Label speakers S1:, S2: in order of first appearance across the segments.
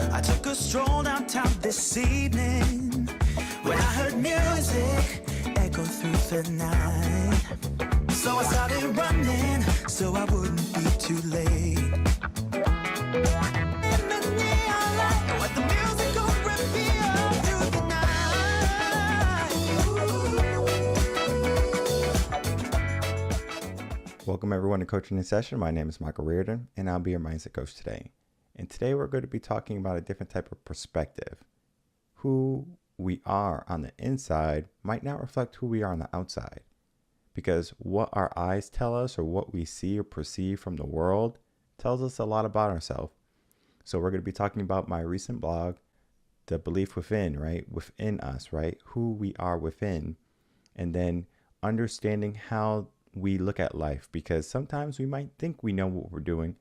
S1: I took a stroll downtown this evening when I heard music echo through the night. So I started running so I wouldn't be too late. In the neon light, what the music could reveal through the night.
S2: Welcome everyone to Coaching in Session. My name is Michael Rearden and I'll be your mindset coach today. And today we're going to be talking about a different type of perspective. Who we are on the inside might not reflect who we are on the outside. Because what our eyes tell us or what we see or perceive from the world tells us a lot about ourselves. So we're going to be talking about my recent blog, the belief within, right? Within us, right? Who we are within. And then understanding how we look at life, because sometimes we might think we know what we're doing,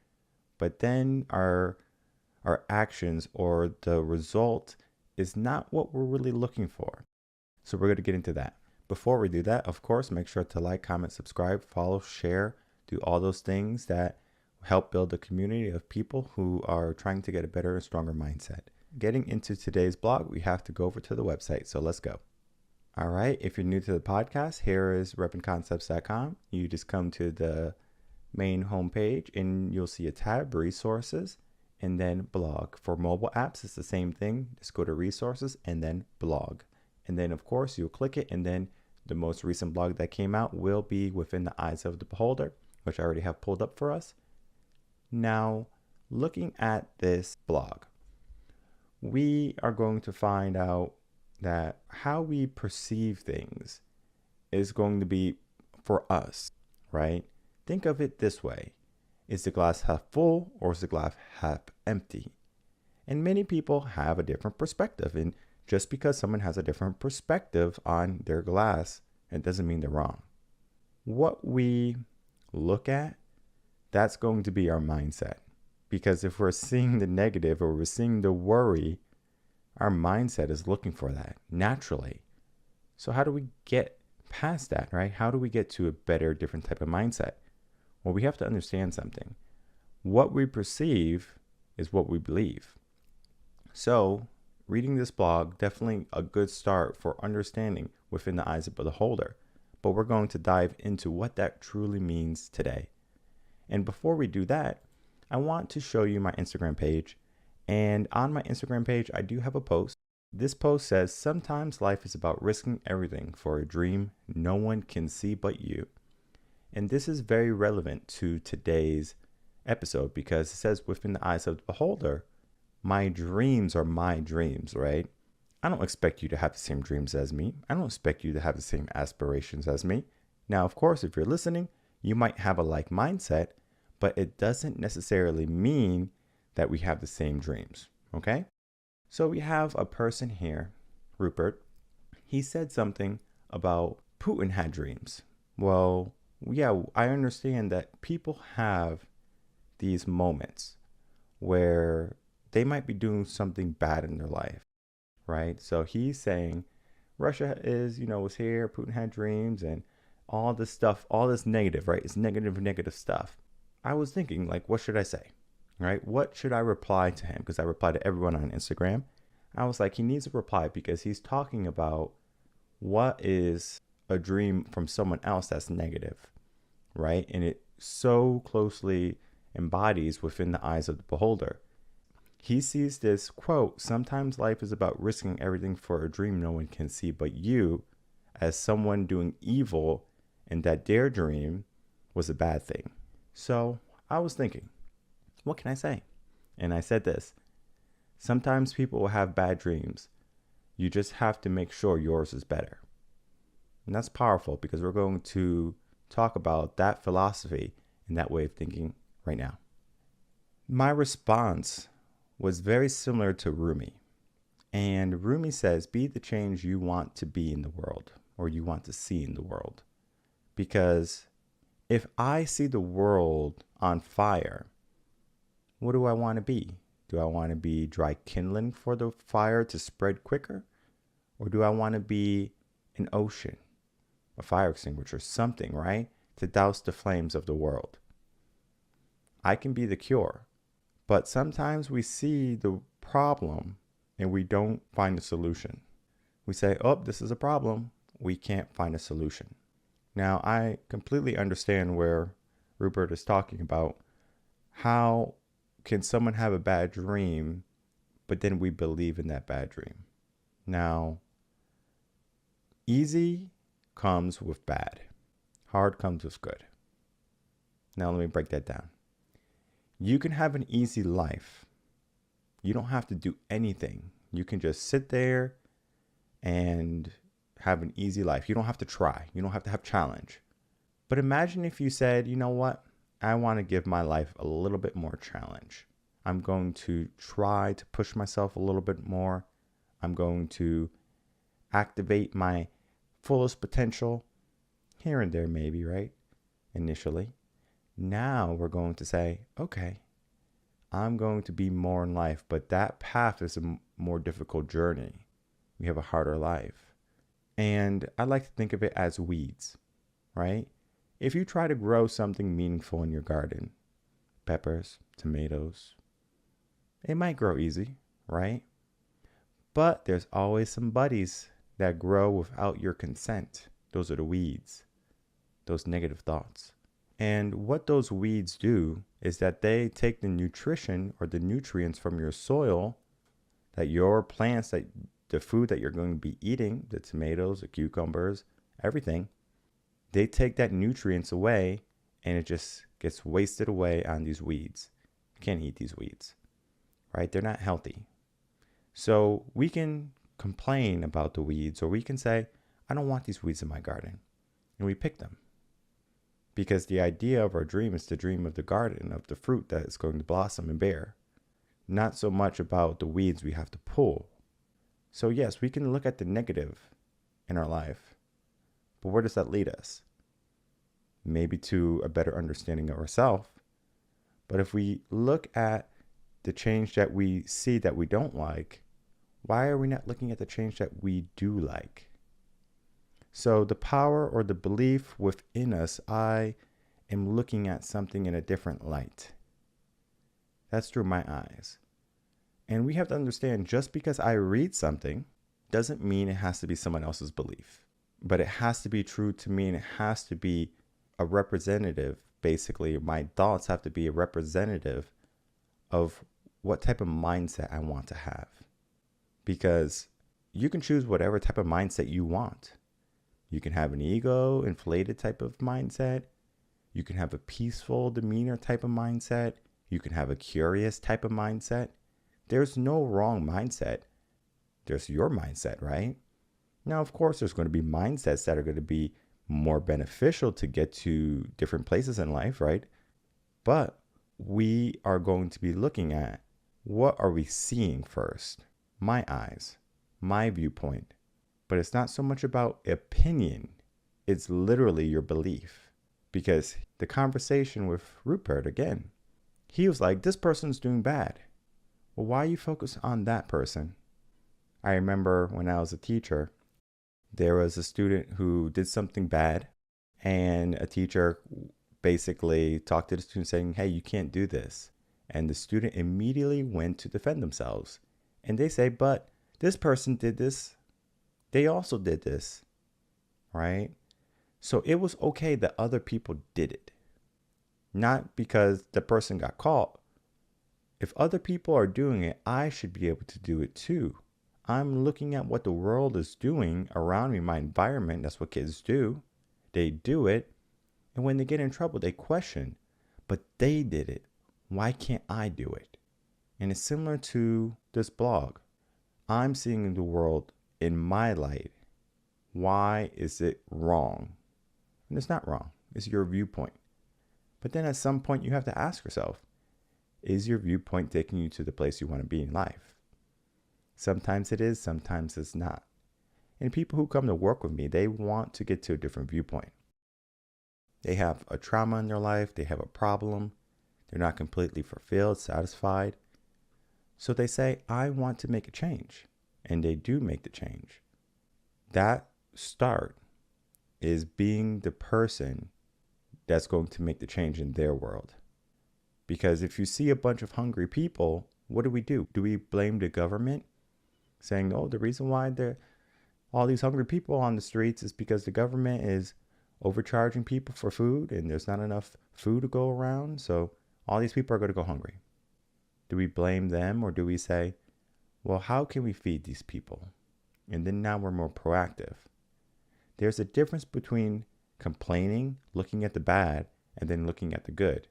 S2: but then our actions or the result is not what we're really looking for. So we're going to get into that. Before we do that, of course, make sure to like, comment, subscribe, follow, share, do all those things that help build a community of people who are trying to get a better and stronger mindset. Getting into today's blog, we have to go over to the website. So let's go. All right. If you're new to the podcast, here is revenconcepts.com. You just come to the main homepage and you'll see a tab, resources, and then blog. For mobile apps, it's the same thing. Just go to resources and then blog. And then, of course, you'll click it, and then the most recent blog that came out will be within the eyes of the beholder, which I already have pulled up for us. Now, looking at this blog, we are going to find out that how we perceive things is going to be for us, right? Think of it this way. Is the glass half full or is the glass half empty? And many people have a different perspective. And just because someone has a different perspective on their glass, it doesn't mean they're wrong. What we look at, that's going to be our mindset. Because if we're seeing the negative or we're seeing the worry, our mindset is looking for that naturally. So how do we get past that, right? How do we get to a better, different type of mindset? Well, we have to understand something. What we perceive is what we believe. So reading this blog, definitely a good start for understanding within the eyes of the beholder. But we're going to dive into what that truly means today. And before we do that, I want to show you my Instagram page. And on my Instagram page, I do have a post. This post says, sometimes life is about risking everything for a dream no one can see but you. And this is very relevant to today's episode because it says within the eyes of the beholder, my dreams are my dreams, right? I don't expect you to have the same dreams as me. I don't expect you to have the same aspirations as me. Now, of course, if you're listening, you might have a like mindset, but it doesn't necessarily mean that we have the same dreams, okay? So we have a person here, Rupert. He said something about Putin had dreams. Well, yeah, I understand that people have these moments where they might be doing something bad in their life, right? So he's saying Russia was here, Putin had dreams and all this stuff, all this negative, right? It's negative stuff. I was thinking, like, what should I say, right? What should I reply to him? Because I reply to everyone on Instagram. I was like, he needs a reply because he's talking about what is a dream from someone else that's negative, right? And it so closely embodies within the eyes of the beholder. He sees this quote, sometimes life is about risking everything for a dream no one can see but you, as someone doing evil and that their dream was a bad thing. So I was thinking, what can I say? And I said this, sometimes people will have bad dreams. You just have to make sure yours is better. And that's powerful because we're going to talk about that philosophy and that way of thinking right now. My response was very similar to Rumi. And Rumi says, be the change you want to be in the world or you want to see in the world. Because if I see the world on fire, what do I want to be? Do I want to be dry kindling for the fire to spread quicker? Or do I want to be an ocean, a fire extinguisher, something, right? To douse the flames of the world. I can be the cure. But sometimes we see the problem and we don't find a solution. We say, oh, this is a problem. We can't find a solution. Now, I completely understand where Rupert is talking about. How can someone have a bad dream, but then we believe in that bad dream? Now, easy comes with bad. Hard comes with good. Now, let me break that down. You can have an easy life. You don't have to do anything. You can just sit there and have an easy life. You don't have to try. You don't have to have challenge. But imagine if you said, you know what? I want to give my life a little bit more challenge. I'm going to try to push myself a little bit more. I'm going to activate my fullest potential here and there, maybe, right? Initially. Now we're going to say, okay, I'm going to be more in life, but that path is a more difficult journey. We have a harder life. And I like to think of it as weeds, right? If you try to grow something meaningful in your garden, peppers, tomatoes, it might grow easy, right? But there's always some buddies that grow without your consent. Those are the weeds, those negative thoughts. And what those weeds do is that they take the nutrition or the nutrients from your soil, that your plants, that the food that you're going to be eating, the tomatoes, the cucumbers, everything, they take that nutrients away and it just gets wasted away on these weeds. You can't eat these weeds, right? They're not healthy. So we can complain about the weeds, or we can say, I don't want these weeds in my garden. And we pick them. Because the idea of our dream is to dream of the garden, of the fruit that is going to blossom and bear. Not so much about the weeds we have to pull. So yes, we can look at the negative in our life. But where does that lead us? Maybe to a better understanding of ourselves. But if we look at the change that we see that we don't like, why are we not looking at the change that we do like? So the power or the belief within us, I am looking at something in a different light. That's through my eyes. And we have to understand, just because I read something doesn't mean it has to be someone else's belief. But it has to be true to me, and it has to be a representative. Basically, my thoughts have to be a representative of what type of mindset I want to have. Because you can choose whatever type of mindset you want. You can have an ego inflated type of mindset. You can have a peaceful demeanor type of mindset. You can have a curious type of mindset. There's no wrong mindset. There's your mindset, right? Now, of course, there's going to be mindsets that are going to be more beneficial to get to different places in life, right? But we are going to be looking at, what are we seeing first? My eyes, my viewpoint. But it's not so much about opinion. It's literally your belief. Because the conversation with Rupert, again, he was like, this person's doing bad. Well, why are you focused on that person? I remember when I was a teacher, there was a student who did something bad, and a teacher basically talked to the student saying, hey, you can't do this. And the student immediately went to defend themselves. And they say, but this person did this. They also did this, right? So it was okay that other people did it. Not because the person got caught. If other people are doing it, I should be able to do it too. I'm looking at what the world is doing around me, my environment. That's what kids do. They do it. And when they get in trouble, they question, but they did it. Why can't I do it? And it's similar to this blog. I'm seeing the world in my light. Why is it wrong? And it's not wrong. It's your viewpoint. But then at some point you have to ask yourself, is your viewpoint taking you to the place you want to be in life? Sometimes it is, sometimes it's not. And people who come to work with me, they want to get to a different viewpoint. They have a trauma in their life. They have a problem. They're not completely fulfilled, satisfied. So they say, I want to make a change. And they do make the change. That start is being the person that's going to make the change in their world. Because if you see a bunch of hungry people, what do? Do we blame the government, saying, oh, the reason why there all these hungry people on the streets is because the government is overcharging people for food and there's not enough food to go around, so all these people are going to go hungry? Do we blame them, or do we say, well, how can we feed these people? And then now we're more proactive. There's a difference between complaining, looking at the bad, and then looking at the good.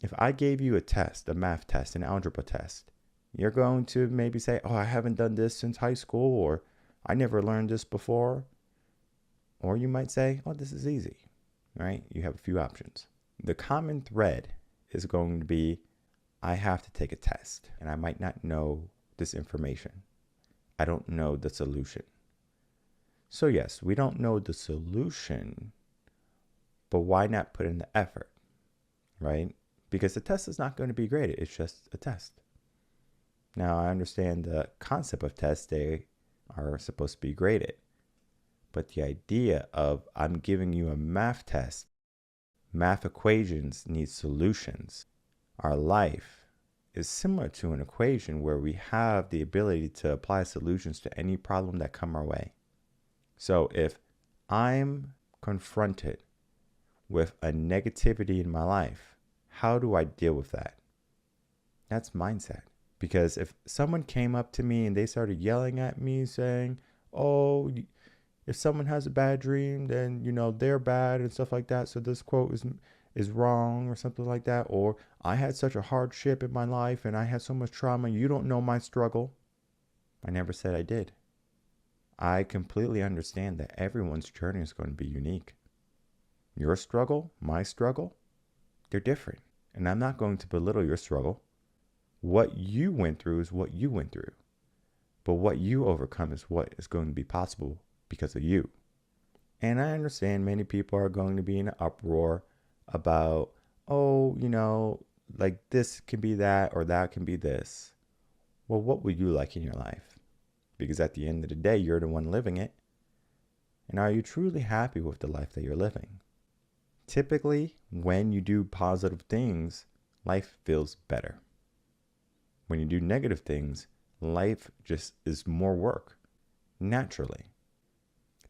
S2: If I gave you a test, a math test, an algebra test, you're going to maybe say, oh, I haven't done this since high school, or I never learned this before. Or you might say, oh, this is easy, right? You have a few options. The common thread is going to be, I have to take a test, and I might not know this information. I don't know the solution. So yes, we don't know the solution, but why not put in the effort, right? Because the test is not going to be graded. It's just a test. Now, I understand the concept of tests. They are supposed to be graded. But the idea of, I'm giving you a math test, math equations need solutions. Our life is similar to an equation where we have the ability to apply solutions to any problem that come our way. So if I'm confronted with a negativity in my life, how do I deal with that? That's mindset. Because if someone came up to me and they started yelling at me saying, oh, if someone has a bad dream, then, they're bad and stuff like that, so this quote is wrong or something like that, or I had such a hardship in my life and I had so much trauma, you don't know my struggle. I never said I did. I completely understand that everyone's journey is going to be unique. Your struggle, my struggle, they're different. And I'm not going to belittle your struggle. What you went through is what you went through. But what you overcome is what is going to be possible because of you. And I understand many people are going to be in an uproar about, oh, like this can be that or that can be this. Well, what would you like in your life? Because at the end of the day, you're the one living it. And are you truly happy with the life that you're living? Typically, when you do positive things, life feels better. When you do negative things, life just is more work, naturally.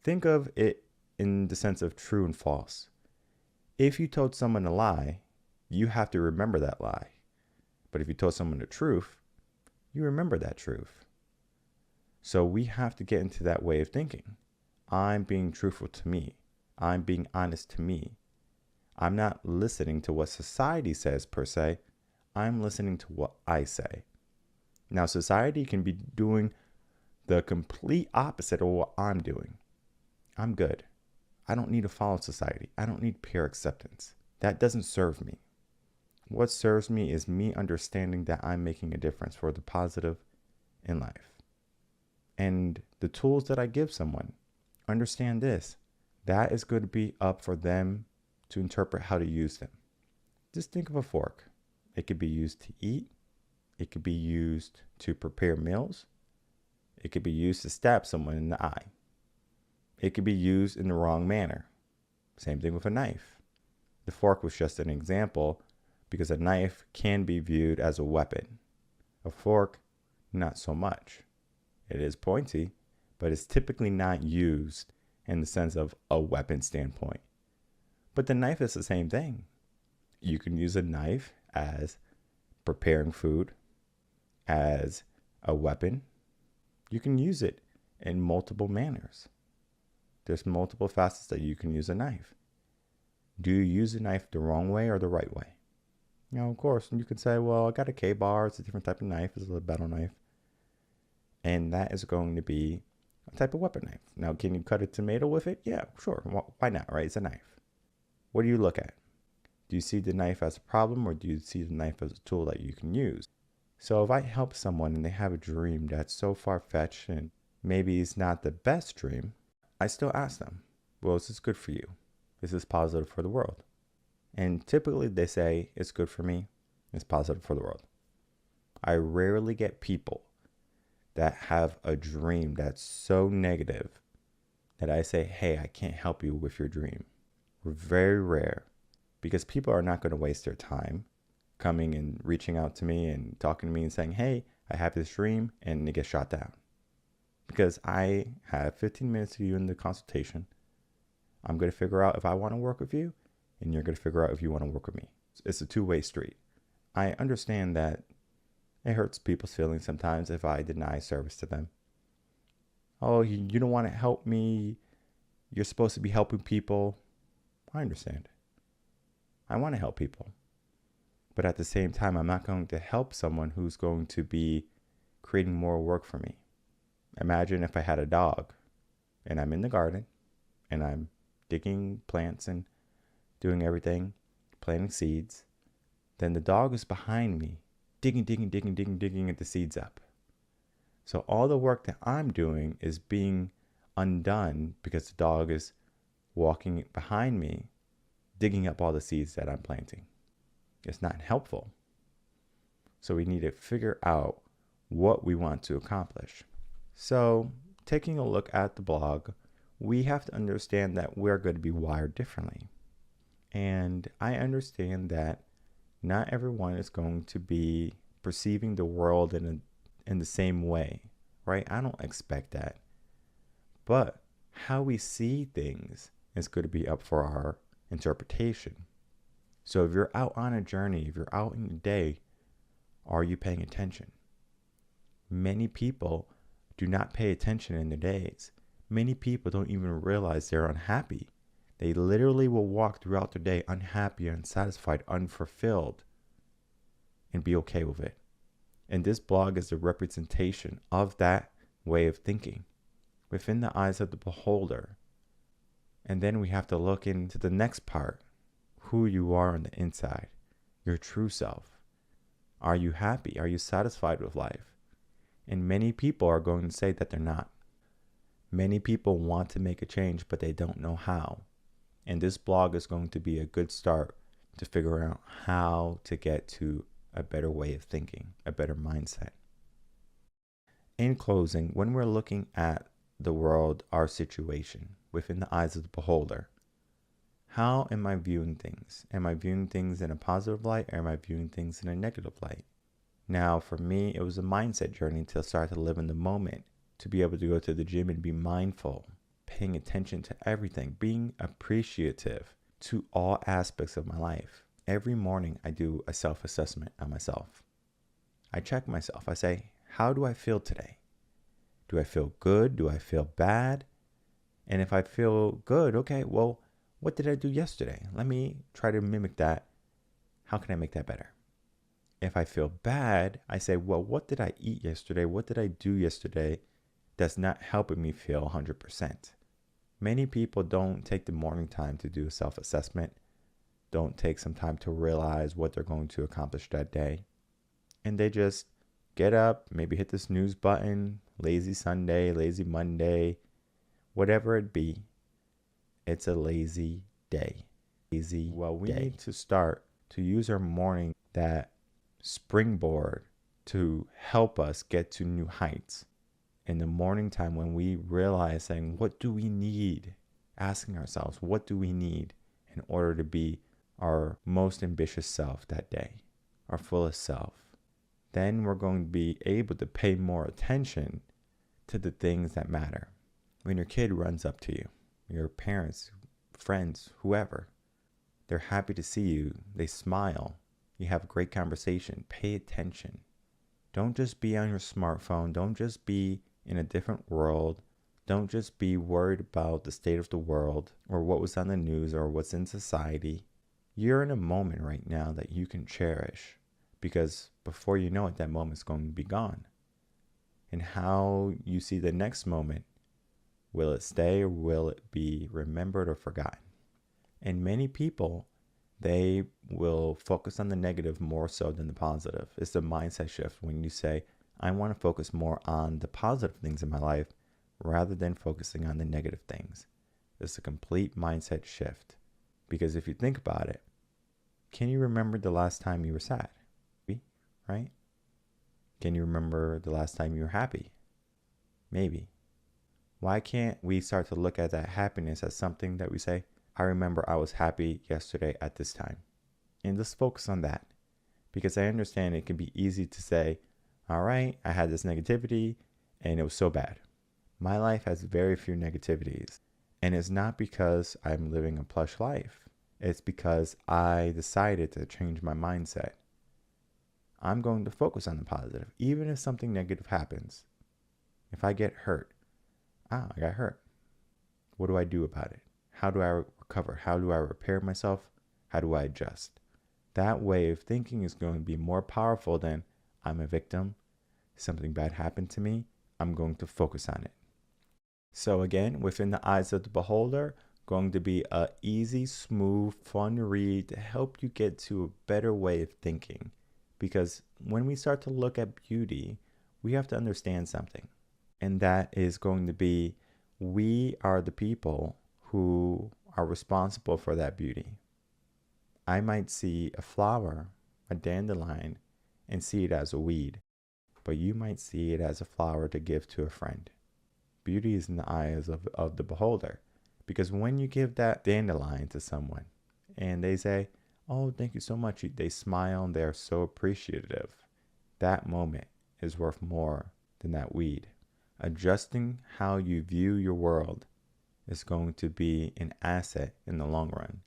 S2: Think of it in the sense of true and false. If you told someone a lie, you have to remember that lie. But if you told someone the truth, you remember that truth. So we have to get into that way of thinking. I'm being truthful to me. I'm being honest to me. I'm not listening to what society says per se. I'm listening to what I say. Now, society can be doing the complete opposite of what I'm doing. I'm good. I don't need to follow society. I don't need peer acceptance. That doesn't serve me. What serves me is me understanding that I'm making a difference for the positive in life. And the tools that I give someone, understand this. That is going to be up for them to interpret how to use them. Just think of a fork. It could be used to eat. It could be used to prepare meals. It could be used to stab someone in the eye. It could be used in the wrong manner. Same thing with a knife. The fork was just an example because a knife can be viewed as a weapon. A fork, not so much. It is pointy, but it's typically not used in the sense of a weapon standpoint. But the knife is the same thing. You can use a knife as preparing food, as a weapon. You can use it in multiple manners. There's multiple facets that you can use a knife. Do you use a knife the wrong way or the right way? Of course, you could say, well, I got a K-bar. It's a different type of knife. It's a battle knife. And that is going to be a type of weapon knife. Now, can you cut a tomato with it? Yeah, sure. Why not, right? It's a knife. What do you look at? Do you see the knife as a problem, or do you see the knife as a tool that you can use? So if I help someone and they have a dream that's so far-fetched and maybe it's not the best dream, I still ask them, well, is this good for you? Is this positive for the world? And typically they say, it's good for me. It's positive for the world. I rarely get people that have a dream that's so negative that I say, hey, I can't help you with your dream. We're very rare because people are not going to waste their time coming and reaching out to me and talking to me and saying, hey, I have this dream, and it gets shot down. Because I have 15 minutes to you in the consultation. I'm going to figure out if I want to work with you, and you're going to figure out if you want to work with me. It's a two-way street. I understand that it hurts people's feelings sometimes if I deny service to them. Oh, you don't want to help me. You're supposed to be helping people. I understand. I want to help people. But at the same time, I'm not going to help someone who's going to be creating more work for me. Imagine if I had a dog and I'm in the garden and I'm digging plants and doing everything, planting seeds. Then the dog is behind me, digging the seeds up. So all the work that I'm doing is being undone because the dog is walking behind me, digging up all the seeds that I'm planting. It's not helpful. So we need to figure out what we want to accomplish. So taking a look at the blog, we have to understand that we're going to be wired differently. And I understand that not everyone is going to be perceiving the world in the same way, right? I don't expect that. But how we see things is going to be up for our interpretation. So if you're out on a journey, if you're out in your day, are you paying attention? Many people do not pay attention in their days. Many people don't even realize they're unhappy. They literally will walk throughout their day unhappy, unsatisfied, unfulfilled, and be okay with it. And this blog is a representation of that way of thinking within the eyes of the beholder. And then we have to look into the next part, who you are on the inside, your true self. Are you happy? Are you satisfied with life? And many people are going to say that they're not. Many people want to make a change, but they don't know how. And this blog is going to be a good start to figure out how to get to a better way of thinking, a better mindset. In closing, when we're looking at the world, our situation, within the eyes of the beholder, how am I viewing things? Am I viewing things in a positive light, or am I viewing things in a negative light? Now, for me, it was a mindset journey to start to live in the moment, to be able to go to the gym and be mindful, paying attention to everything, being appreciative to all aspects of my life. Every morning, I do a self-assessment on myself. I check myself. I say, how do I feel today? Do I feel good? Do I feel bad? And if I feel good, okay, well, what did I do yesterday? Let me try to mimic that. How can I make that better? If I feel bad, I say, well, what did I eat yesterday? What did I do yesterday that's not helping me feel 100%? Many people don't take the morning time to do a self-assessment, don't take some time to realize what they're going to accomplish that day. And they just get up, maybe hit the snooze button, lazy Sunday, lazy Monday, whatever it be. It's a lazy day. Well, we need to start to use our morning, that springboard, to help us get to new heights. In the morning time, when we realize saying, what do we need? Asking ourselves, what do we need in order to be our most ambitious self that day, our fullest self? Then we're going to be able to pay more attention to the things that matter. When your kid runs up to you, your parents, friends, whoever, they're happy to see you. They smile. You have a great conversation. Pay attention. Don't just be on your smartphone. Don't just be in a different world. Don't just be worried about the state of the world or what was on the news or what's in society. You're in a moment right now that you can cherish, because before you know it, that moment's going to be gone. And how you see the next moment, will it stay or will it be remembered or forgotten? And many people, they will focus on the negative more so than the positive. It's a mindset shift when you say, I want to focus more on the positive things in my life rather than focusing on the negative things. It's a complete mindset shift. Because if you think about it, can you remember the last time you were sad? Right? Can you remember the last time you were happy? Maybe. Why can't we start to look at that happiness as something that we say, I remember I was happy yesterday at this time. And let's focus on that. because I understand it can be easy to say, all right, I had this negativity and it was so bad. My life has very few negativities, and it's not because I'm living a plush life. It's because I decided to change my mindset. I'm going to focus on the positive, even if something negative happens. If I get hurt, I got hurt. What do I do about it? How do I recover? How do I repair myself? How do I adjust? That way of thinking is going to be more powerful than I'm a victim, something bad happened to me, I'm going to focus on it. So again, within the eyes of the beholder, going to be a easy, smooth, fun read to help you get to a better way of thinking. Because when we start to look at beauty, we have to understand something. And that is going to be, we are the people who are responsible for that beauty. I might see a flower, a dandelion, and see it as a weed, but you might see it as a flower to give to a friend. Beauty is in the eyes of the beholder, because when you give that dandelion to someone and they say, oh, thank you so much, they smile and they're so appreciative, that moment is worth more than that weed. Adjusting how you view your world is going to be an asset in the long run.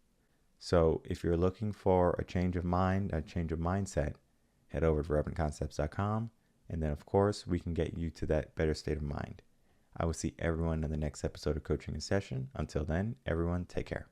S2: So if you're looking for a change of mind, a change of mindset, head over to revenconcepts.com, and then of course we can get you to that better state of mind. I will see everyone in the next episode of Coaching in Session. Until then, everyone, take care.